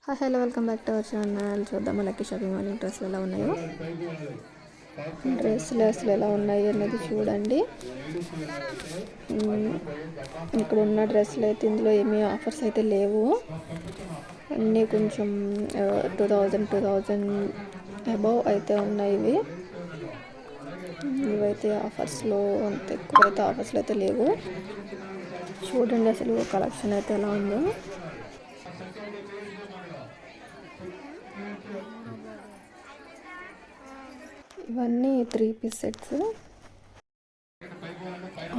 Hello welcome back to our channel. చూద్దాం lucky shopping mall డ్రెస్సులు ఎలా ఉన్నాయో. డ్రెస్సులు అసలు ఎలా ఉన్నాయి అన్నది చూడండి. ఇక్కడ ఉన్న డ్రెస్సులు అయితే ఇందులో ఏమీ ఆఫర్స్ అయితే లేవు. అన్నీ కొంచెం 2000 అబవ్ అయితే ఉన్నాయి. ఇవైతే ఆఫర్స్లో అంత ఎక్కువ అయితే ఆఫర్స్లో అయితే లేవు. చూడండి అసలు కలెక్షన్ అయితే ఎలా ఉందో. ఇవన్నీ 3 పీస్ సెట్స్.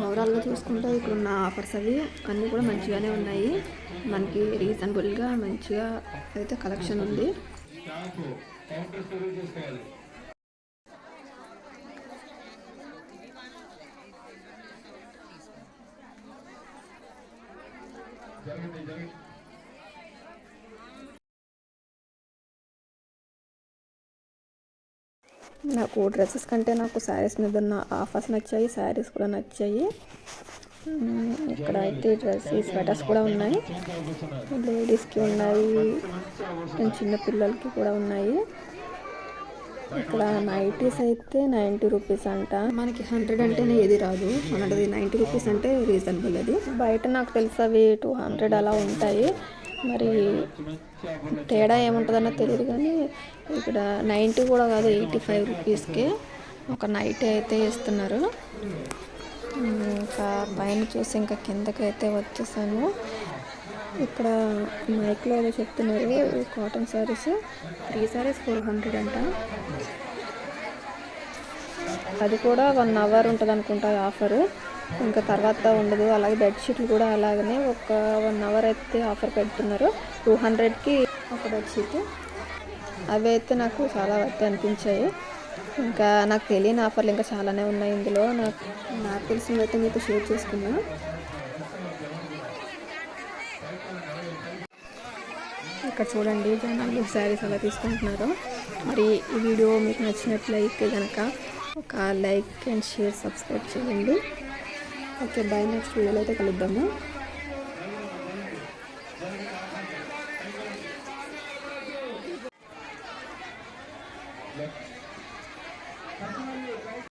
ఓవరాల్గా చూసుకుంటే ఇక్కడ ఉన్న ఆఫర్స్ అవి అన్నీ కూడా మంచిగానే ఉన్నాయి. మనకి రీజనబుల్గా మంచిగా అయితే కలెక్షన్ ఉంది. నాకు డ్రెస్సెస్ కంటే నాకు శారీస్ మీద ఉన్న ఆఫర్స్ నచ్చాయి. శారీస్ కూడా నచ్చాయి. ఇక్కడ అయితే స్వెటర్స్ కూడా ఉన్నాయి. లేడీస్కి ఉన్నాయి, చిన్న పిల్లలకి కూడా ఉన్నాయి. ఇక్కడ నైటీస్ అయితే 90 రూపీస్ అంట. మనకి 100 అంటేనే ఏది రాదు, మనది 90 రూపీస్ అంటే రీజనబుల్. అది బయట నాకు తెలిసి అవి 200 అలా ఉంటాయి. మరి తేడా ఏముంటుందన్నో తెలియదు. కానీ ఇక్కడ 90 కూడా కాదు, 85 రూపీస్కే ఒక నైట్ అయితే ఇస్తున్నారు. ఇంకా పైన చూసి ఇంకా కిందకి అయితే వచ్చేసాను. ఇక్కడ మైక్లో ఏదో చెప్తున్నారు. కాటన్ శారీస్ 3 శారీస్ 400 అంట. అది కూడా 1 అవర్ ఉంటుంది అనుకుంటా ఆఫరు, ఇంకా తర్వాత ఉండదు. అలాగే బెడ్షీట్లు కూడా అలాగనే ఒక 1 అవర్ అయితే ఆఫర్ పెడుతున్నారు. 200కి ఒక బెడ్షీట్. అవి అయితే నాకు చాలా వర్త్ అనిపించాయి. ఇంకా నాకు తెలియని ఆఫర్లు ఇంకా చాలానే ఉన్నాయి ఇందులో. నాకు తెలిసినవి అయితే మీతో షేర్ చేసుకున్నాను. ఇక్కడ చూడండి జనాలు శారీస్ అలా తీసుకుంటున్నారు. మరి ఈ వీడియో మీకు నచ్చినట్లయితే కనుక ఒక లైక్ అండ్ షేర్, సబ్స్క్రైబ్ చేయండి. Okay, bye. నెక్స్ట్ వీడియోలో అయితే కలుద్దాము.